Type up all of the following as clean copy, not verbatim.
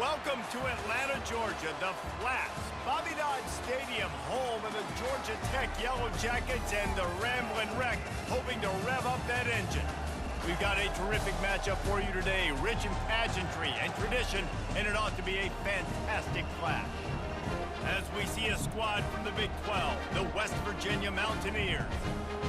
Welcome to Atlanta, Georgia, the Flats, Bobby Dodd Stadium, home of the Georgia Tech Yellow Jackets and the Ramblin' Wreck, hoping to rev up that engine. We've got a terrific matchup for you today, rich in pageantry and tradition, and it ought to be a fantastic clash. As we see a squad from the Big 12, the West Virginia Mountaineers,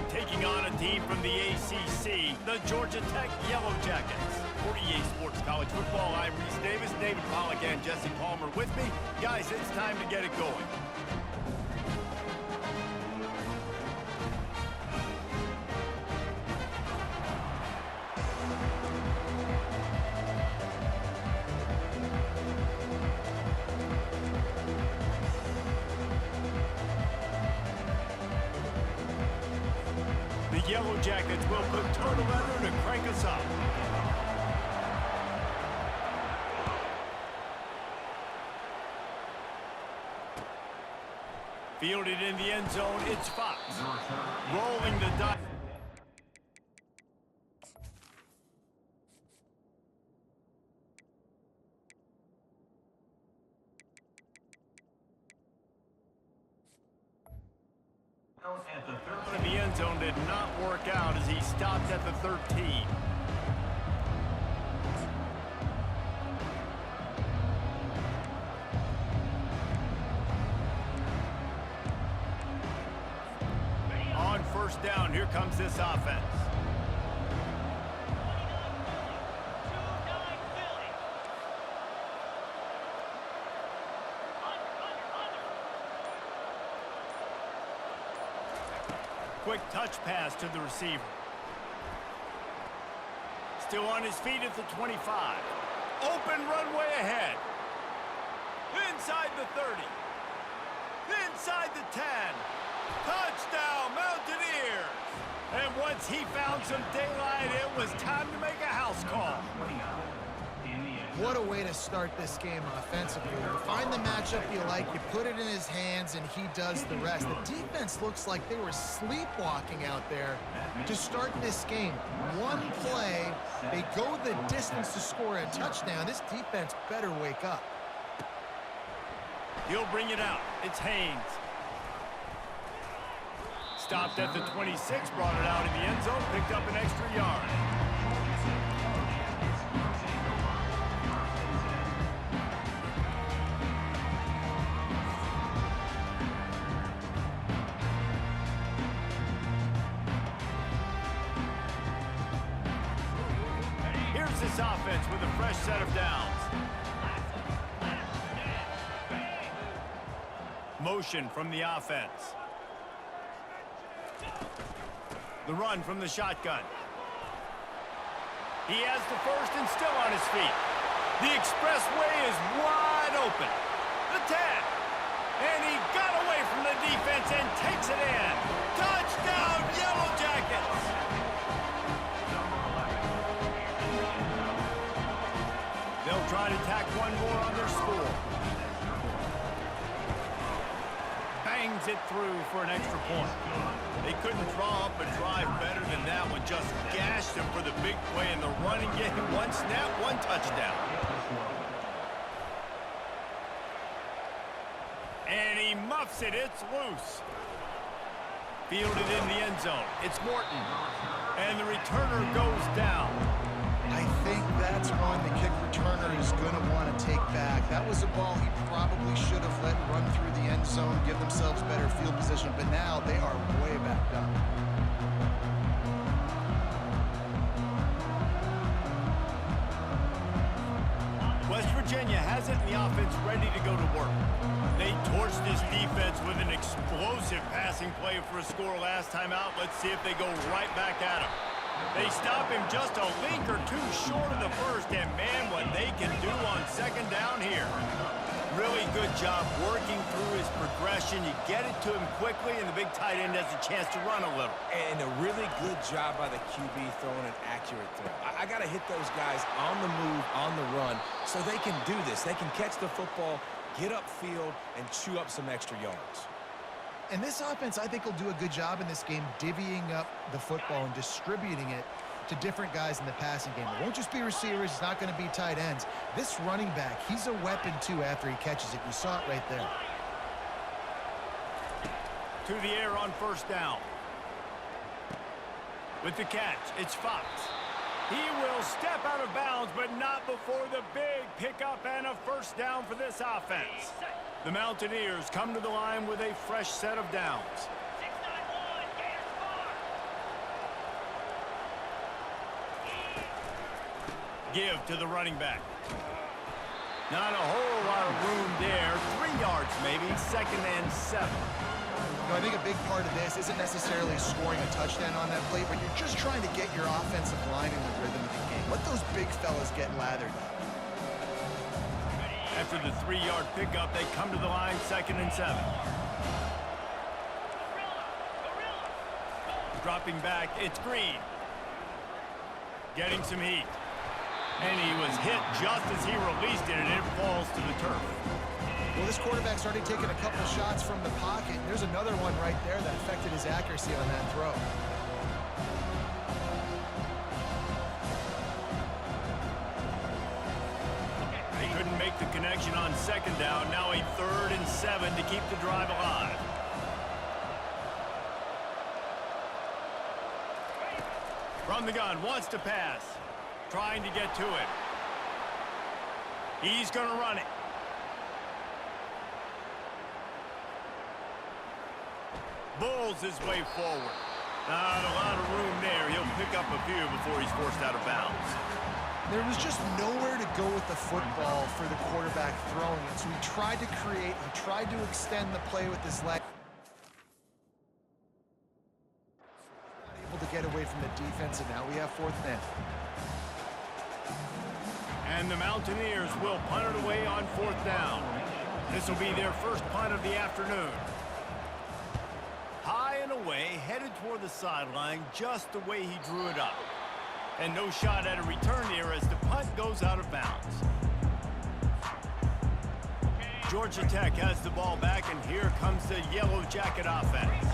taking on a team from the ACC, the Georgia Tech Yellow Jackets. 48 Sports College Football, I'm Reese Davis, David Pollack and Jesse Palmer with me. Guys, it's time to get it going. The Yellow Jackets will put total leather to crank us up. Fielded in the end zone, it's Fox. Rolling the dice. The end zone did not work out as he stopped at the 13. On first down, here comes this offense. Quick touch pass to the receiver. Still on his feet at the 25. Open runway ahead. Inside the 30. Inside the 10. Touchdown, Mountaineers! And once he found some daylight, it was time to make a house call. What a way to start this game offensively. You find the matchup you like, you put it in his hands, and he does the rest. The defense looks like they were sleepwalking out there to start this game. One play, they go the distance to score a touchdown. This defense better wake up. He'll bring it out. It's Haynes. Stopped at the 26, brought it out in the end zone, picked up an extra yard. Here's this offense with a fresh set of downs. Motion from the offense. The run from the shotgun. He has the first and still on his feet. The expressway is wide open. The 10. And he got away from the defense and takes it in. Touchdown, Yellow Jackets! They'll try to tack one more on their score. Bangs it through for an extra point. They couldn't draw up a drive better than that one. Just gashed him for the big play in the running game. One snap, one touchdown. And he muffs it. It's loose. Fielded in the end zone. It's Morton. And the returner goes down. I think that's one the kick returner is going to want to take back. That was a ball he probably should have let run through the end zone, give themselves better field position, but now they are way backed up. West Virginia has it, and the offense ready to go to work. They torched this defense with an explosive passing play for a score last time out. Let's see if they go right back at him. They stop him just a link or two short of the first, and man, what they can do on second down here. Really good job working through his progression. You get it to him quickly, and the big tight end has a chance to run a little. And a really good job by the QB throwing an accurate throw. I got to hit those guys on the move, on the run, so they can do this. They can catch the football, get upfield, and chew up some extra yards. And this offense, I think, will do a good job in this game divvying up the football and distributing it to different guys in the passing game. It won't just be receivers. It's not going to be tight ends. This running back, he's a weapon, too, after he catches it. You saw it right there. To the air on first down. With the catch, it's Fox. He will step out of bounds, but not before the big pickup and a first down for this offense. The Mountaineers come to the line with a fresh set of downs. Give to the running back. Not a whole lot of room there. 3 yards maybe, 2nd and 7. I think a big part of this isn't necessarily scoring a touchdown on that play, but you're just trying to get your offensive line in the rhythm of the game. Let those big fellas get lathered up. After the 3-yard pickup, they come to the line, 2nd and 7. Dropping back, it's Green. Getting some heat. And he was hit just as he released it, and it falls to the turf. Well, this quarterback's already taken a couple shots from the pocket. There's another one right there that affected his accuracy on that throw. They couldn't make the connection on 2nd down. Now a 3rd and 7 to keep the drive alive. From the gun, wants to pass. Trying to get to it. He's going to run it. Bulls his way forward. Not a lot of room there. He'll pick up a few before he's forced out of bounds. There was just nowhere to go with the football for the quarterback throwing it. So he tried to create, he tried to extend the play with his leg. Not able to get away from the defense, and now we have 4th down. And the Mountaineers will punt it away on 4th down. This will be their first punt of the afternoon. High and away, headed toward the sideline just the way he drew it up. And no shot at a return here as the punt goes out of bounds. Georgia Tech has the ball back, and here comes the Yellow Jacket offense.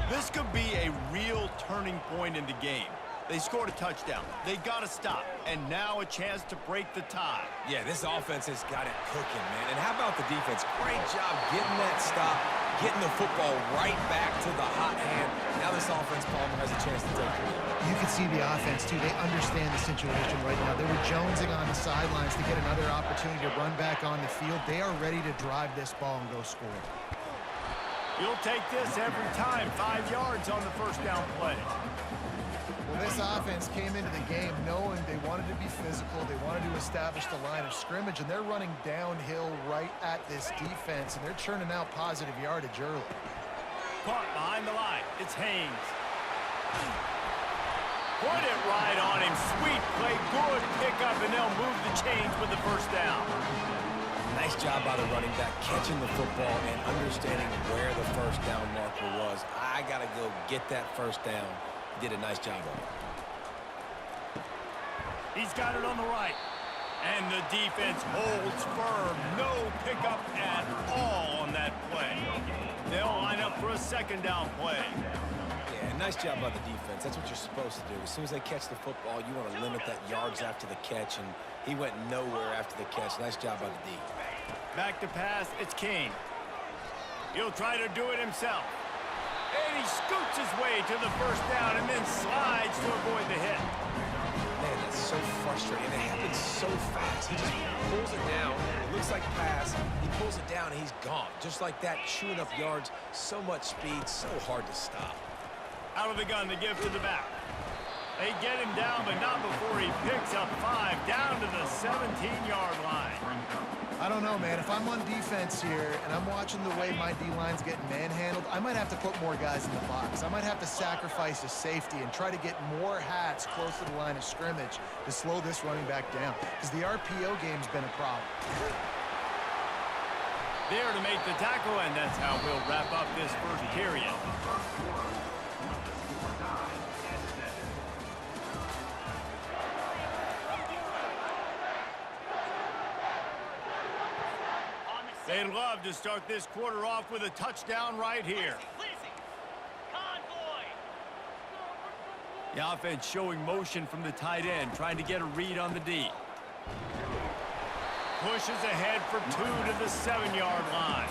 This could be a real turning point in the game. They scored a touchdown. They got to stop. And now a chance to break the tie. Yeah, this offense has got it cooking, man. And how about the defense? Great job getting that stop, getting the football right back to the hot hand. Now this offense, Palmer, has a chance to take it. You can see the offense, too. They understand the situation right now. They were jonesing on the sidelines to get another opportunity to run back on the field. They are ready to drive this ball and go score. You'll take this every time. 5 yards on the first down play. Well, this offense came into the game knowing they wanted to be physical. They wanted to establish the line of scrimmage, and they're running downhill right at this defense, and they're churning out positive yardage early. Caught behind the line. It's Haynes. Put it right on him. Sweet play. Good pickup, and they'll move the chains with the first down. Nice job by the running back, catching the football and understanding where the first down marker was. I got to go get that first down. He did a nice job of it. He's got it on the right. And the defense holds firm. No pickup at all on that play. They'll line up for a 2nd down play. Yeah, nice job by the defense. That's what you're supposed to do. As soon as they catch the football, you want to limit that yards after the catch, and he went nowhere after the catch. Nice job by the D. Back to pass, it's Kane. He'll try to do it himself. And he scoots his way to the first down and then slides to avoid the hit. Man, that's so frustrating. It happens so fast. He just pulls it down. It looks like pass. He pulls it down, and he's gone. Just like that, chewing up yards. So much speed, so hard to stop. Out of the gun, the give to the back. They get him down, but not before he picks up 5 down to the 17-yard line. I don't know, man. If I'm on defense here and I'm watching the way my D-line's getting manhandled, I might have to put more guys in the box. I might have to sacrifice a safety and try to get more hats close to the line of scrimmage to slow this running back down, because the RPO game's been a problem. There to make the tackle, and that's how we'll wrap up this first period. They'd love to start this quarter off with a touchdown right here. The offense showing motion from the tight end, trying to get a read on the D. Pushes ahead for 2 to the 7-yard line.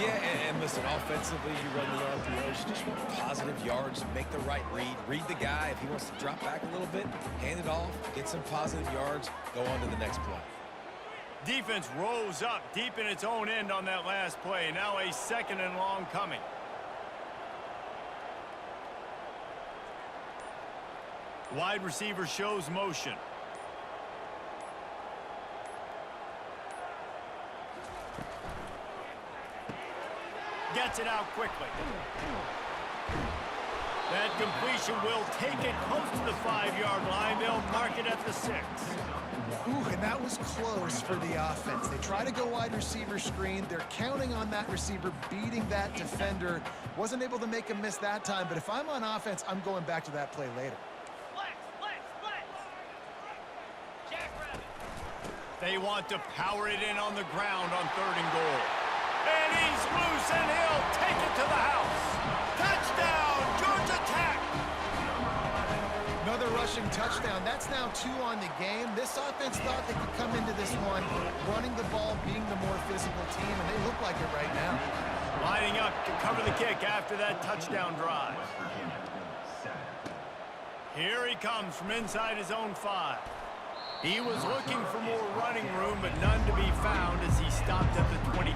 Yeah, and listen, offensively, you run the RPOs, you just want positive yards, make the right read the guy. If he wants to drop back a little bit, hand it off, get some positive yards, go on to the next play. Defense rose up deep in its own end on that last play. Now a 2nd and long coming. Wide receiver shows motion. Gets it out quickly. That completion will take it close to the 5-yard line. They'll mark it at the 6. Ooh, and that was close for the offense. They try to go wide receiver screen. They're counting on that receiver beating that defender. Wasn't able to make a miss that time, but if I'm on offense, I'm going back to that play later. They want to power it in on the ground on 3rd and goal. And he's loose, and he'll take it to the house. Touchdown, Georgia Tech! Another rushing touchdown. That's now 2 on the game. This offense thought they could come into this one running the ball, being the more physical team, and they look like it right now. Lining up to cover the kick after that touchdown drive. Here he comes from inside his own 5. He was looking for more running room, but none to be found as he stopped at the 23.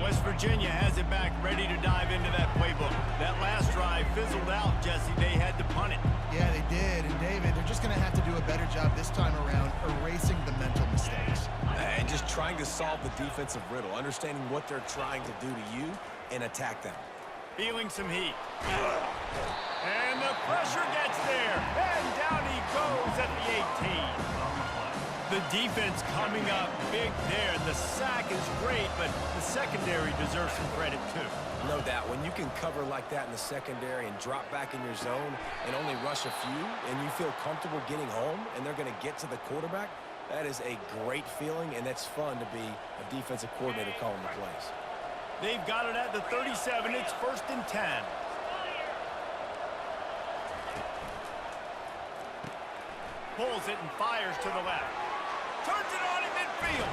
West Virginia has it back, ready to dive into that playbook. That last drive fizzled out, Jesse. They had to punt it. Yeah, they did. And, David, they're just going to have to do a better job this time around erasing the mental mistakes. And just trying to solve the defensive riddle, understanding what they're trying to do to you and attack them. Feeling some heat. And the pressure gets there. And down he goes at the 18. The defense coming up big there. The sack is great, but the secondary deserves some credit too. No doubt. When you can cover like that in the secondary and drop back in your zone and only rush a few, and you feel comfortable getting home and they're going to get to the quarterback, that is a great feeling, and it's fun to be a defensive coordinator calling the plays. They've got it at the 37. It's 1st and 10. Pulls it and fires to the left. Turns it on in midfield.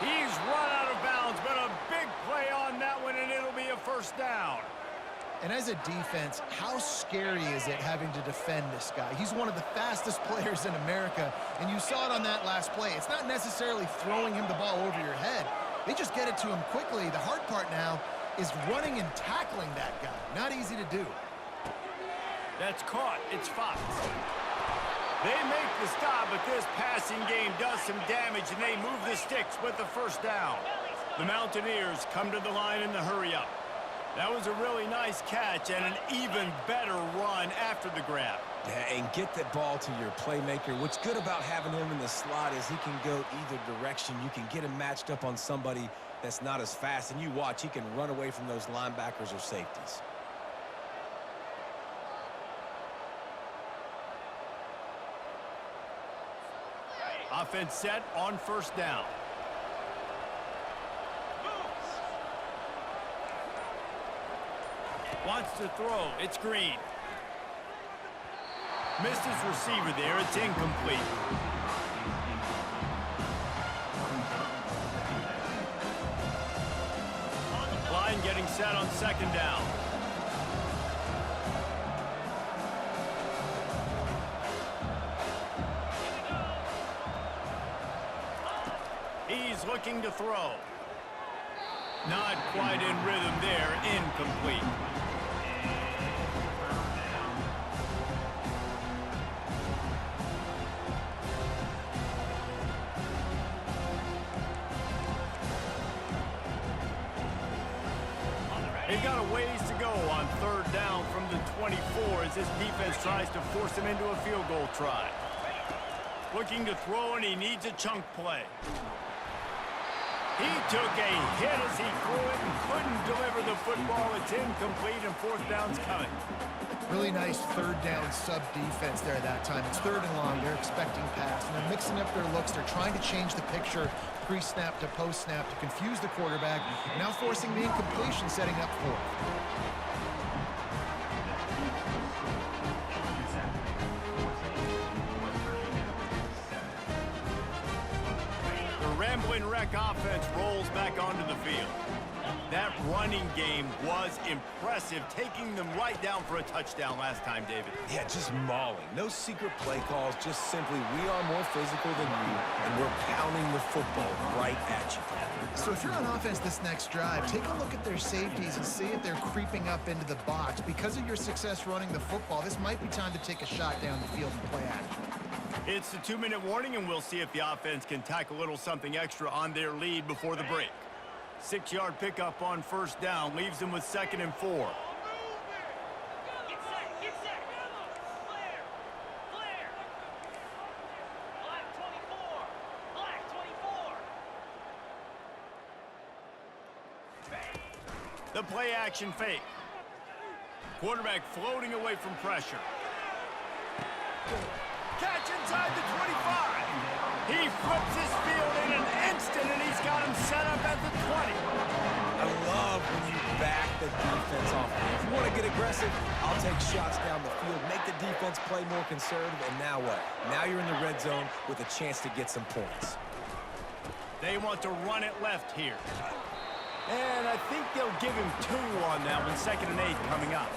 He's run out of bounds, but a big play on that one, and it'll be a 1st down. And as a defense, how scary is it having to defend this guy? He's one of the fastest players in America, and you saw it on that last play. It's not necessarily throwing him the ball over your head. They just get it to him quickly. The hard part now is running and tackling that guy. Not easy to do. That's caught. It's Fox. They make the stop, but this passing game does some damage, and they move the sticks with the 1st down. The Mountaineers come to the line in the hurry-up. That was a really nice catch and an even better run after the grab. Yeah, and get that ball to your playmaker. What's good about having him in the slot is he can go either direction. You can get him matched up on somebody that's not as fast, and you watch, he can run away from those linebackers or safeties. Offense set on 1st down. Wants to throw. It's Green. Missed his receiver there. It's incomplete. Line getting set on 2nd down. He's looking to throw. Not quite in rhythm there. Incomplete. They've got a ways to go on 3rd down from the 24 as this defense tries to force him into a field goal try. Looking to throw, and he needs a chunk play. He took a hit as he threw it and couldn't deliver the football. It's incomplete, and 4th down's coming. Really nice third down sub defense there that time. It's 3rd and long. They're expecting pass, and they're mixing up their looks. They're trying to change the picture pre-snap to post-snap to confuse the quarterback, now forcing the incompletion, setting up 4th. Ramblin' Wreck offense rolls back onto the field. That running game was impressive, taking them right down for a touchdown last time, David. Yeah, just mauling. No secret play calls, just simply we are more physical than you, and we're pounding the football right at you. So if you're on offense this next drive, take a look at their safeties and see if they're creeping up into the box. Because of your success running the football, this might be time to take a shot down the field and play action. It's the 2-minute warning, and we'll see if the offense can tack a little something extra on their lead before the break. 6-yard pickup on 1st down leaves them with 2nd and 4. Get set. Clear. Black 24. The play action fake. Quarterback floating away from pressure. Catch inside the 25. He flips his field in an instant, and he's got him set up at the 20. I love when you back the defense off. If you want to get aggressive, I'll take shots down the field, make the defense play more conservative, and now what? Now you're in the red zone with a chance to get some points. They want to run it left here. And I think they'll give him 2 on that one. 2nd and 8 coming up.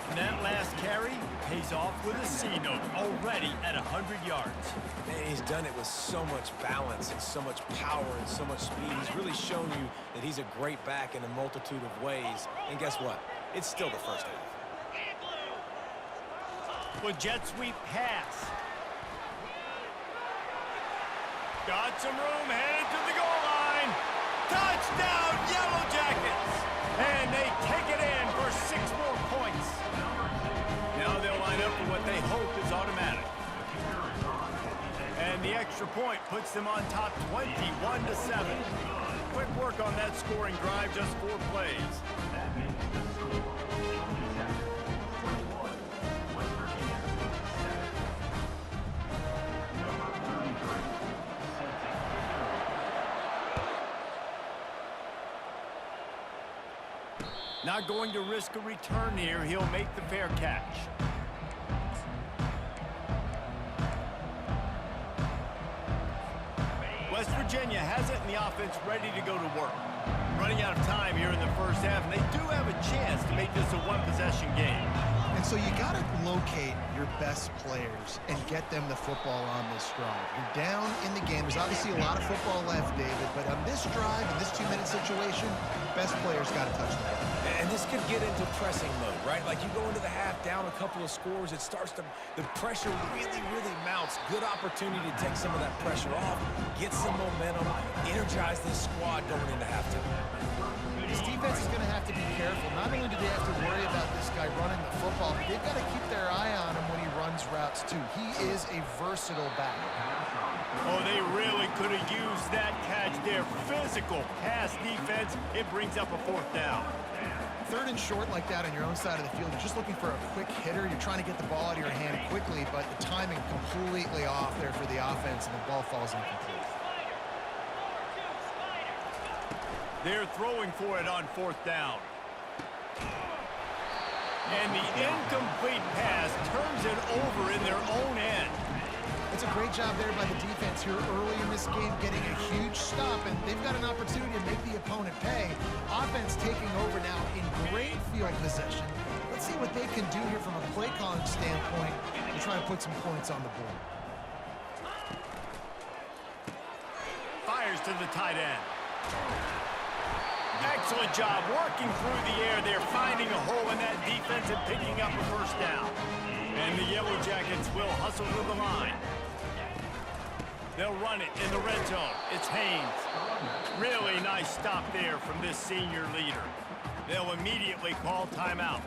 And that last carry pays off with a C note, already at 100 yards. Man, he's done it with so much balance and so much power and so much speed. He's really shown you that he's a great back in a multitude of ways. And guess what? It's still the first half. With jet sweep pass. Got some room, headed to the goal line. Touchdown, Yellow Jackets! And they take it in for 6 more points. Now they'll line up for what they hope is automatic. And the extra point puts them on top 21-7. Quick work on that scoring drive, just 4 plays. Not going to risk a return here. He'll make the fair catch. West Virginia has it, and the offense ready to go to work. Running out of time here in the first half, and they do have a chance to make this a 1-possession game. And so you got to locate your best players and get them the football on this drive. You're down in the game. There's obviously a lot of football left, David, but on this drive, in this 2-minute situation, best players got to touch the ball. And this could get into pressing mode, right? Like you go into the half down a couple of scores, it starts to, the pressure really mounts. Good opportunity to take some of that pressure off, get some momentum, energize this squad going into halftime. This defense is going to have to be careful. Not only do they have to worry about this guy running the football, but they've got to keep their eye on him when he runs routes too. He is a versatile back. Oh, they really could have used that catch there. Physical pass defense. It brings up a 4th down. 3rd and short like that on your own side of the field. You're just looking for a quick hitter. You're trying to get the ball out of your hand quickly, but the timing completely off there for the offense, and the ball falls incomplete. They're throwing for it on 4th down. And the incomplete pass turns it over in their own end. It's a great job there by the defense here early in this game, getting a huge stop, and they've got an opportunity to make the opponent pay. Offense taking over now in great field possession. Let's see what they can do here from a play calling standpoint to try to put some points on the board. Fires to the tight end. Excellent job working through the air. They're finding a hole in that defense and picking up a 1st down. And the Yellow Jackets will hustle to the line. They'll run it in the red zone. It's Haynes. Really nice stop there from this senior leader. They'll immediately call timeout.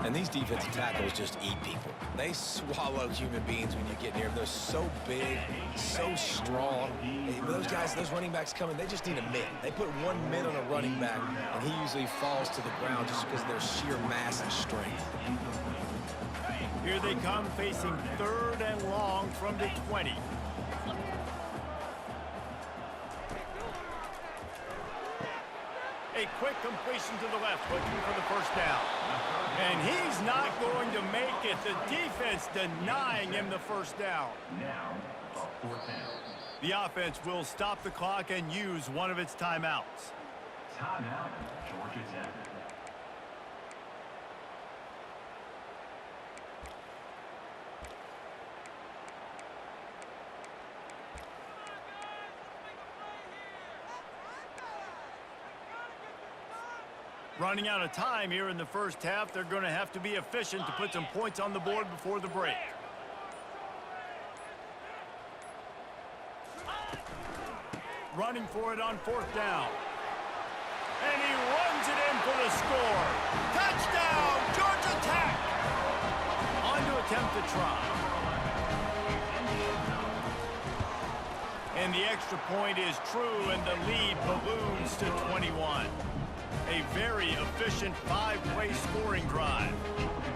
And these defensive tackles just eat people. They swallow human beings when you get near them. They're so big, so strong. Those guys, those running backs coming, they just need a mid. They put one mid on a running back, and he usually falls to the ground just because of their sheer mass and strength. Here they come, facing 3rd and long from the 20. A quick completion to the left, looking for the first down. And he's not going to make it. The defense denying him the first down. The offense will stop the clock and use one of its timeouts. Timeout, Georgia Tech. Running out of time here in the first half. They're going to have to be efficient to put some points on the board before the break. Running for it on 4th down. And he runs it in for the score. Touchdown, Georgia Tech! On to attempt the try. And the extra point is true, and the lead balloons to 21. A very efficient 5-play scoring drive.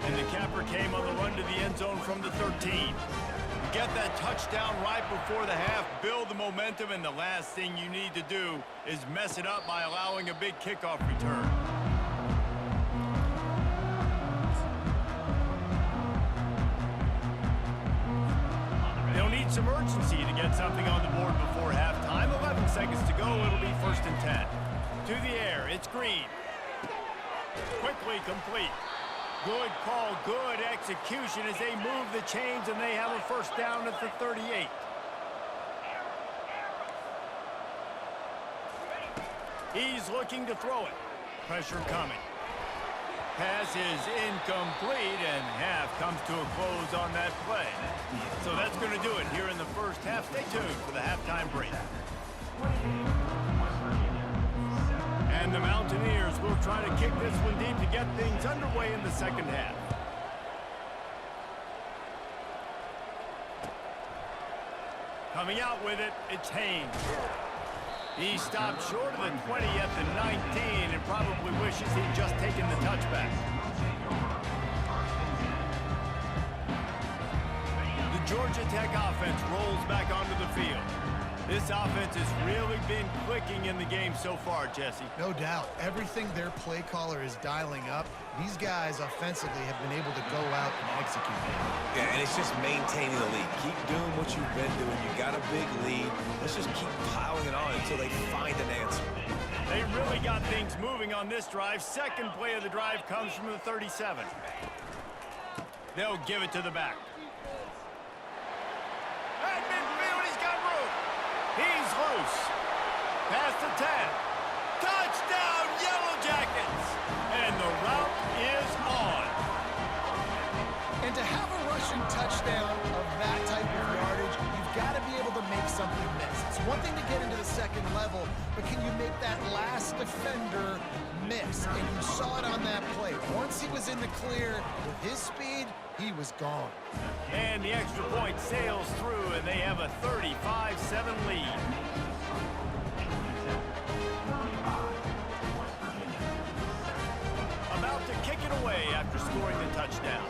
And the capper came on the run to the end zone from the 13. Get that touchdown right before the half, build the momentum, and the last thing you need to do is mess it up by allowing a big kickoff return. They'll need some urgency to get something on the board before halftime. 11 seconds to go. It'll be 1st and 10. To the air, it's Green. Quickly complete. Good call, good execution as they move the chains, and they have a first down at the 38. He's looking to throw it. Pressure coming. Pass is incomplete, and half comes to a close on that play. So that's going to do it here in the first half. Stay tuned for the halftime break. And the Mountaineers will try to kick this one deep to get things underway in the second half. Coming out with it, it's Haynes. He stopped short of the 20 at the 19 and probably wishes he'd just taken the touchback. The Georgia Tech offense rolls back onto the field. This offense has really been clicking in the game so far, Jesse. No doubt. Everything their play caller is dialing up, these guys offensively have been able to go out and execute. Yeah, and it's just maintaining the lead. Keep doing what you've been doing. You got a big lead. Let's just keep piling it on until they find an answer. They really got things moving on this drive. Second play of the drive comes from the 37. They'll give it to the back. At midfield, he's got room. He's loose. Past the 10. Touchdown, Yellow Jackets! And the route is on. And to have a rushing touchdown of that type of yardage, you've got to be able to make something miss. It's one thing to get into the second level, but can you make that last defender miss? And you saw it on that play. Once he was in the clear with his speed, he was gone. And the extra point sails through, and they have a 35-7 lead. About to kick it away after scoring the touchdown.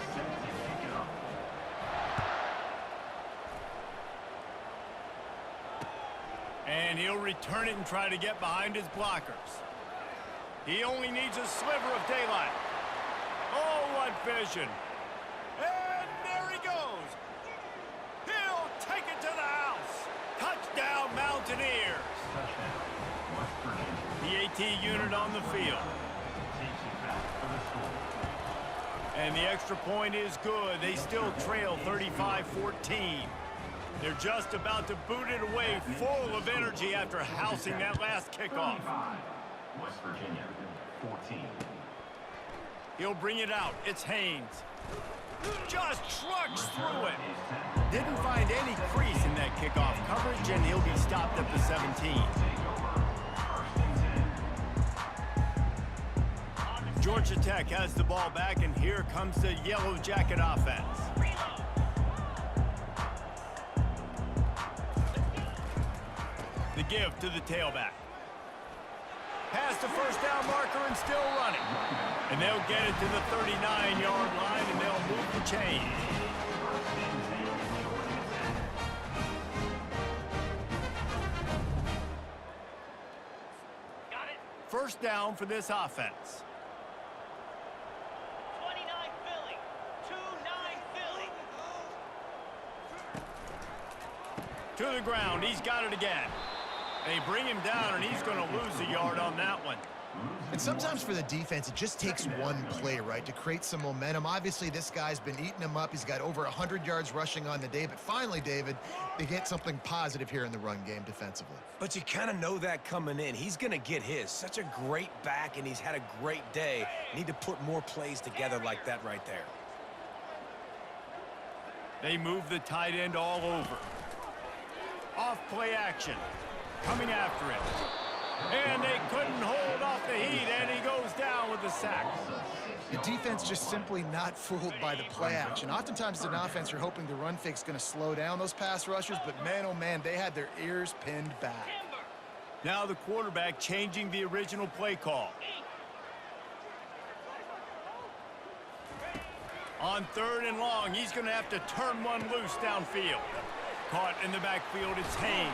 And he'll return it and try to get behind his blockers. He only needs a sliver of daylight. Oh, what vision. And there he goes. He'll take it to the house. Touchdown, Mountaineers. The AT unit on the field. And the extra point is good. They still trail 35-14. They're just about to boot it away, full of energy after housing that last kickoff. West Virginia, 14. He'll bring it out. It's Haynes. Just trucks through it. Didn't find any crease in that kickoff coverage, and he'll be stopped at the 17. Georgia Tech has the ball back, and here comes the Yellow Jacket offense. The give to the tailback. Past the first down marker and still running. And they'll get it to the 39-yard line, and they'll move the chains. Got it. First down for this offense. 29 Philly. 2-9 Philly. To the ground. He's got it again. They bring him down, and he's going to lose a yard on that one. And sometimes for the defense, it just takes one play, right, to create some momentum. Obviously, this guy's been eating him up. He's got over 100 yards rushing on the day. But finally, David, they get something positive here in the run game defensively. But you kind of know that coming in. He's going to get his. Such a great back, and he's had a great day. Need to put more plays together like that right there. They move the tight end all over. Off play action. Coming after him. And they couldn't hold off the heat, and he goes down with the sack. The defense just simply not fooled by the play action. Oftentimes, as an offense, you're hoping the run fake's going to slow down those pass rushers, but man, oh man, they had their ears pinned back. Now the quarterback changing the original play call. On 3rd and long, he's going to have to turn one loose downfield. Caught in the backfield, it's Haynes.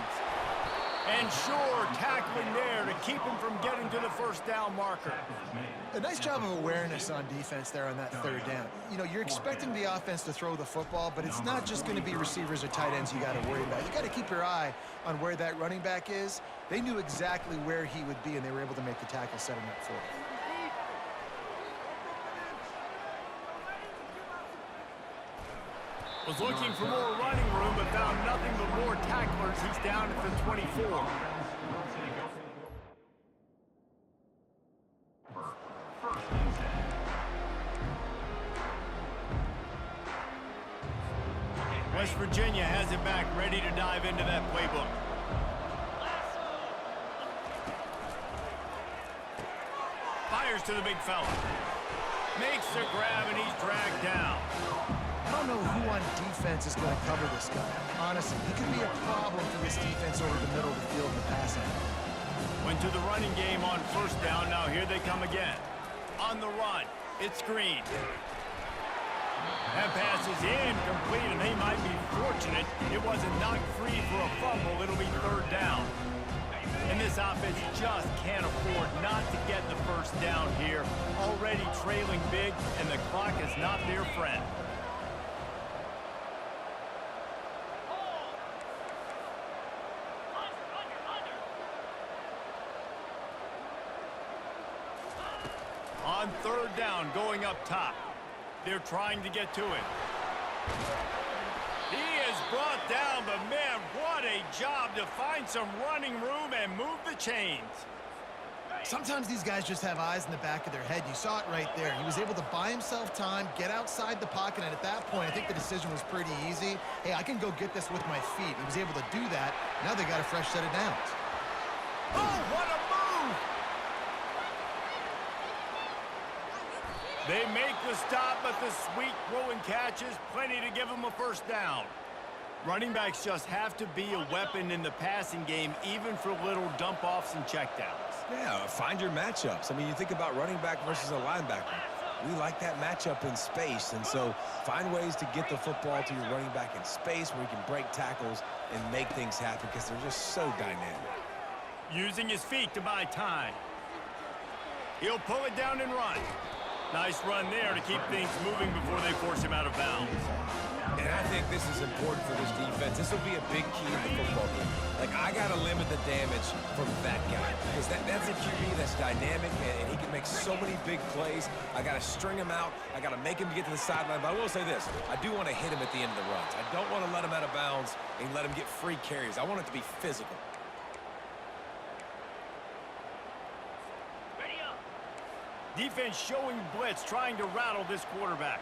And sure, tackling there to keep him from getting to the first down marker. A nice job of awareness on defense there on that 3rd down. You know, you're expecting the offense to throw the football, but it's not just going to be receivers or tight ends you got to worry about. You got to keep your eye on where that running back is. They knew exactly where he would be, and they were able to make the tackle setting up for him. Was looking for more running room, but found nothing but more tacklers. He's down at the 24. West Virginia has it back, ready to dive into that playbook. Fires to the big fella. Makes the grab, and he's dragged down. I don't know who on defense is going to cover this guy. Honestly, he could be a problem for this defense over the middle of the field in the passing. Went to the running game on first down. Now here they come again. On the run, it's Green. That pass is incomplete, and they might be fortunate it wasn't knocked free for a fumble. It'll be 3rd down. And this offense just can't afford not to get the first down here. Already trailing big, and the clock is not their friend. On 3rd down, going up top. They're trying to get to him. He is brought down, but man, what a job to find some running room and move the chains. Sometimes these guys just have eyes in the back of their head. You saw it right there. He was able to buy himself time, get outside the pocket, and at that point, I think the decision was pretty easy. Hey, I can go get this with my feet. He was able to do that. Now they got a fresh set of downs. Oh, what a move! They make the stop, but the sweet throw and catch is plenty to give them a first down. Running backs just have to be a weapon in the passing game, even for little dump-offs and checkdowns. Yeah, find your matchups. I mean, you think about running back versus a linebacker. We like that matchup in space, and so find ways to get the football to your running back in space where he can break tackles and make things happen because they're just so dynamic. Using his feet to buy time. He'll pull it down and run. Nice run there to keep things moving before they force him out of bounds. And I think this is important for this defense. This will be a big key in the football game. Like, I got to limit the damage from that guy because that's a QB that's dynamic, and he can make so many big plays. I got to string him out. I got to make him get to the sideline. But I will say this. I do want to hit him at the end of the runs. I don't want to let him out of bounds and let him get free carries. I want it to be physical. Defense showing blitz, trying to rattle this quarterback.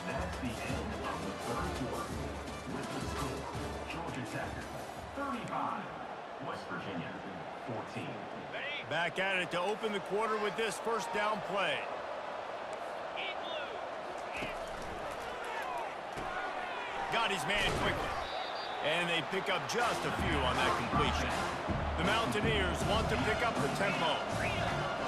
That's the end of the 3rd quarter. With the score, Georgia Tech 35, West Virginia 14. Back at it to open the quarter with this first down play. In blue. Got his man quickly. And they pick up just a few on that completion. The Mountaineers want to pick up the tempo.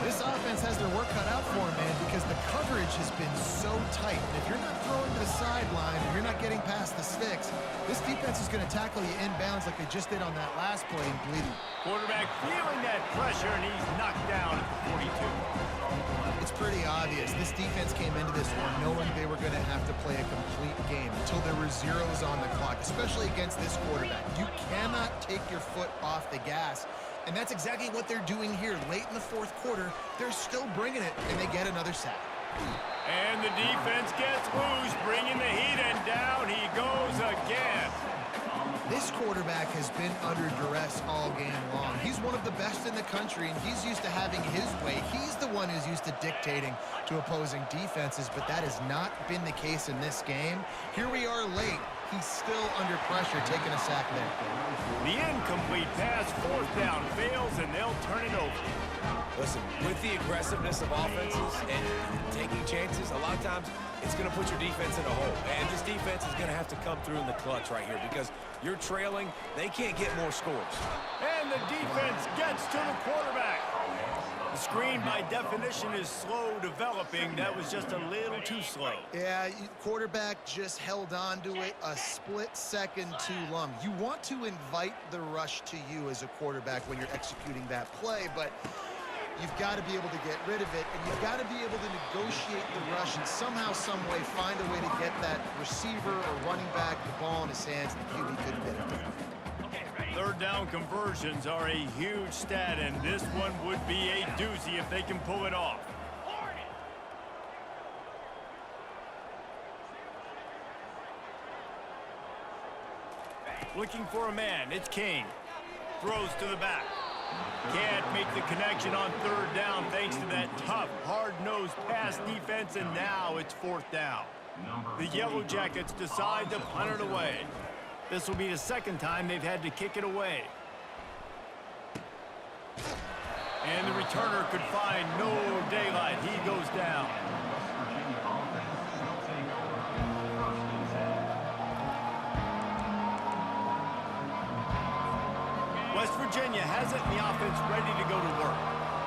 This offense has their work cut out for them, man, because the coverage has been so tight. And if you're not throwing to the sideline and you're not getting past the sticks, this defense is going to tackle you inbounds like they just did on that last play and bleed it. Quarterback feeling that pressure, and he's knocked down at the 42. It's pretty obvious. This defense came into this one knowing they were going to have to play a complete game until there were zeros on the clock, especially against this quarterback. You cannot take your foot off the gas. And that's exactly what they're doing here. Late in the fourth quarter, they're still bringing it, and they get another sack. And the defense gets loose, bringing the heat, and down he goes again. This quarterback has been under duress all game long. He's one of the best in the country, and he's used to having his way. He's the one who's used to dictating to opposing defenses, but that has not been the case in this game. Here we are late. He's still under pressure, taking a sack there. The incomplete pass, fourth down, fails, and they'll turn it over. Listen, with the aggressiveness of offenses and taking chances, a lot of times it's going to put your defense in a hole. And this defense is going to have to come through in the clutch right here because you're trailing. They can't get more scores. And the defense gets to the quarterback. The screen, by definition, is slow developing. That was just a little too slow. Yeah, quarterback just held on to it a split second too long. You want to invite the rush to you as a quarterback when you're executing that play, but you've got to be able to get rid of it, and you've got to be able to negotiate the rush and somehow, some way, find a way to get that receiver or running back the ball in his hands. The QB couldn't get it done. Third down conversions are a huge stat, and this one would be a doozy if they can pull it off. Looking for a man, it's King. Throws to the back. Can't make the connection on third down thanks to that tough, hard-nosed pass defense, and now it's fourth down. The Yellow Jackets decide to punt it away. This will be the second time they've had to kick it away. And the returner could find no daylight. He goes down. West Virginia has it in the offense ready to go to work.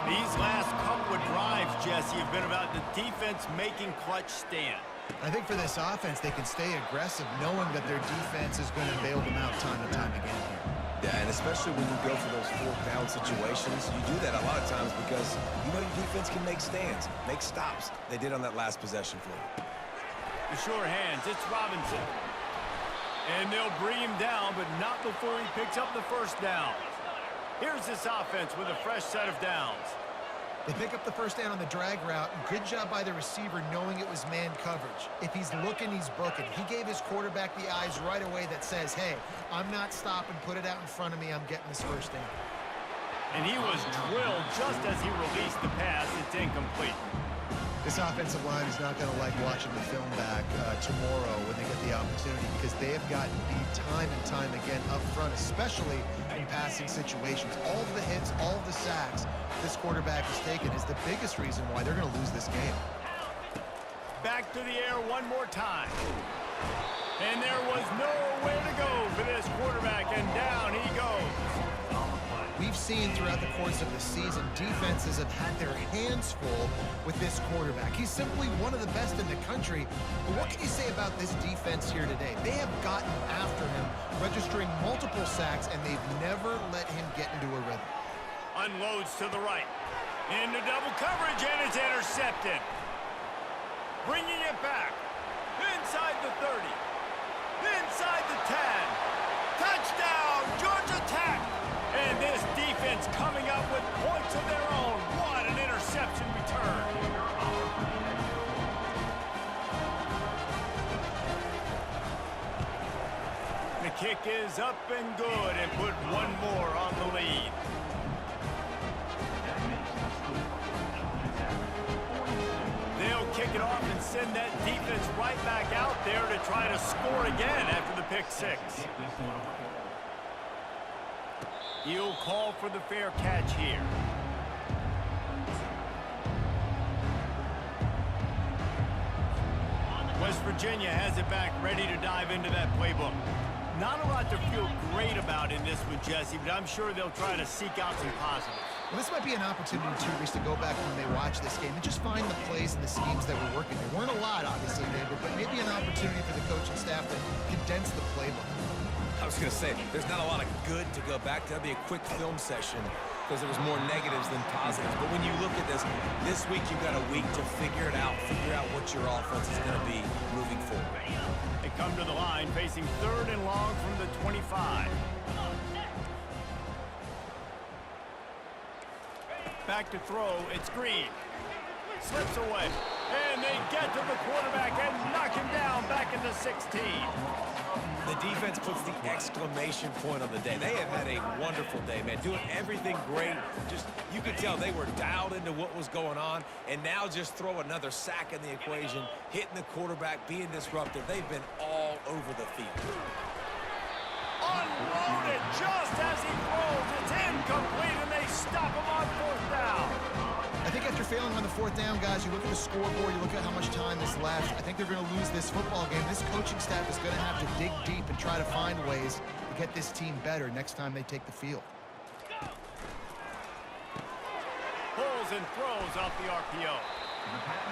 These last couple of drives, Jesse, have been about the defense making clutch stand. I think for this offense, they can stay aggressive knowing that their defense is going to bail them out time and time again here. Yeah, and especially when you go for those fourth down situations, you do that a lot of times because you know your defense can make stands, make stops. They did on that last possession for you. The sure hands, it's Robinson. And they'll bring him down, but not before he picks up the first down. Here's this offense with a fresh set of downs. They pick up the first down on the drag route. Good job by the receiver knowing it was man coverage. If he's looking, he's booking. He gave his quarterback the eyes right away that says, hey, I'm not stopping. Put it out in front of me. I'm getting this first down. And he was drilled just as he released the pass. It's incomplete. This offensive line is not going to like watching the film back tomorrow when they get the opportunity because they have gotten beat time and time again up front, especially in passing situations. All of the hits, all of the sacks this quarterback has taken is the biggest reason why they're going to lose this game. Back to the air one more time. And there was nowhere to go for this quarterback, and down he goes. We've seen throughout the course of the season, defenses have had their hands full with this quarterback. He's simply one of the best in the country. But what can you say about this defense here today? They have gotten after him, registering multiple sacks, and they've never let him get into a rhythm. Unloads to the right. Into double coverage, and it's intercepted. Bringing it back. Inside the 30. Inside the 10. Touchdown, Georgia Tech. And this defense coming up with points of their own. What an interception return. The kick is up and good and put one more on the lead. They'll kick it off and send that defense right back out there to try to score again after the pick six. He'll call for the fair catch here. West Virginia has it back, ready to dive into that playbook. Not a lot to feel great about in this one, Jesse, but I'm sure they'll try to seek out some positives. Well, this might be an opportunity, too, Reese, to go back when they watch this game and just find the plays and the schemes that were working. There weren't a lot, obviously, David, but maybe an opportunity for the coaching staff to condense the playbook. I was going to say, there's not a lot of good to go back to. That'd be a quick film session because there was more negatives than positives. But when you look at this week you've got a week to figure it out, figure out what your offense is going to be moving forward. They come to the line facing 3rd and long from the 25. Back to throw, it's Green. Slips away, and they get to the quarterback and knock him down back into 16. The defense puts the exclamation point on the day. They have had a wonderful day, man. Doing everything great. Just, you could tell they were dialed into what was going on, and now just throw another sack in the equation, hitting the quarterback, being disruptive. They've been all over the field. Unloaded just as he throws. It's incomplete, and they stop him on 4th down. I think after failing on the 4th down, guys, you look at the scoreboard, you look at how much time is left. I think they're going to lose this football game. This coaching staff is going to have to dig deep and try to find ways to get this team better next time they take the field. Pulls and throws off the RPO.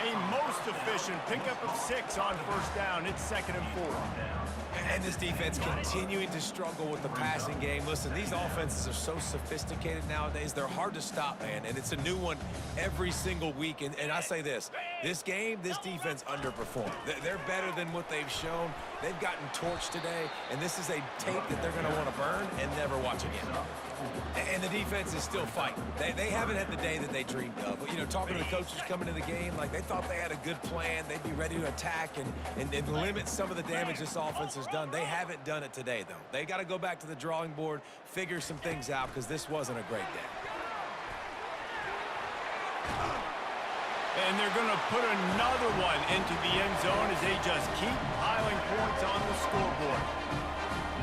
A most efficient pickup of 6 on 1st down. It's 2nd and 4. And this defense continuing to struggle with the passing game. Listen, these offenses are so sophisticated nowadays. They're hard to stop, man, and it's a new one every single week. And I say this game, this defense underperformed. They're better than what they've shown. They've gotten torched today, and this is a tape that they're going to want to burn and never watch again. And the defense is still fighting. They haven't had the day that they dreamed of. But, you know, talking to the coaches coming into the game, like they thought they had a good plan. They'd be ready to attack and limit some of the damage this offense has done. They haven't done it today, though. They got to go back to the drawing board, figure some things out, because this wasn't a great day. And they're going to put another one into the end zone as they just keep piling points on the scoreboard.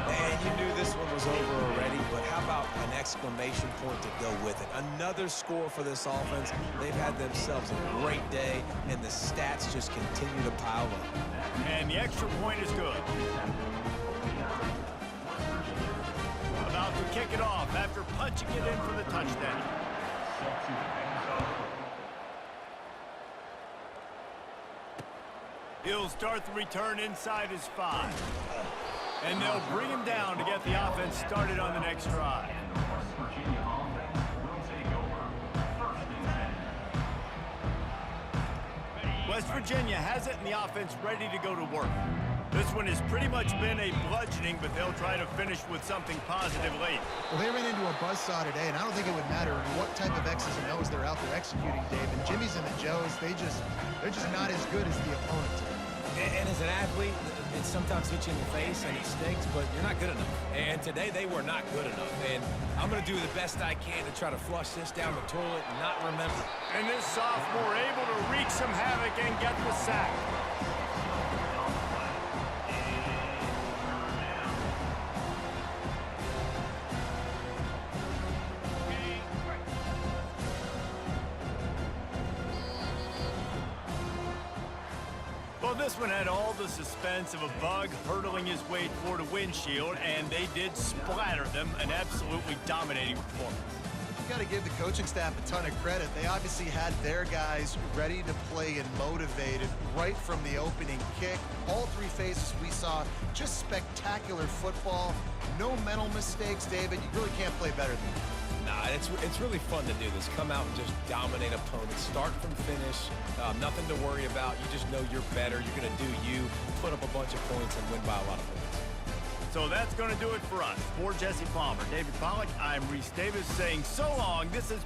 And you knew this one was over already, but how about an exclamation point to go with it? Another score for this offense. They've had themselves a great day, and the stats just continue to pile up. And the extra point is good. About to kick it off after punching it in for the touchdown. He'll start the return inside his 5. And they'll bring him down to get the offense started on the next drive. West Virginia has it, and the offense ready to go to work. This one has pretty much been a bludgeoning, but they'll try to finish with something positive late. Well, they ran into a buzzsaw today, and I don't think it would matter what type of X's and O's they're out there executing, Dave. And Jimmy's and the Joes, they're just not as good as the opponent. And as an athlete, it sometimes hits you in the face and it stinks, but you're not good enough. And today they were not good enough. And I'm going to do the best I can to try to flush this down the toilet and not remember. And this sophomore able to wreak some havoc and get the sack. Well, this one had all the suspense of a bug hurtling his way toward a windshield, and they did splatter them, an absolutely dominating performance. You've got to give the coaching staff a ton of credit. They obviously had their guys ready to play and motivated right from the opening kick. All 3 phases we saw, just spectacular football. No mental mistakes, David. You really can't play better than that. Nah, it's really fun to do this. Come out and just dominate opponents. Start from finish. Nothing to worry about. You just know you're better. You're going to do you, put up a bunch of points, and win by a lot of points. So that's going to do it for us. For Jesse Palmer, David Pollack, I'm Reese Davis saying so long. This is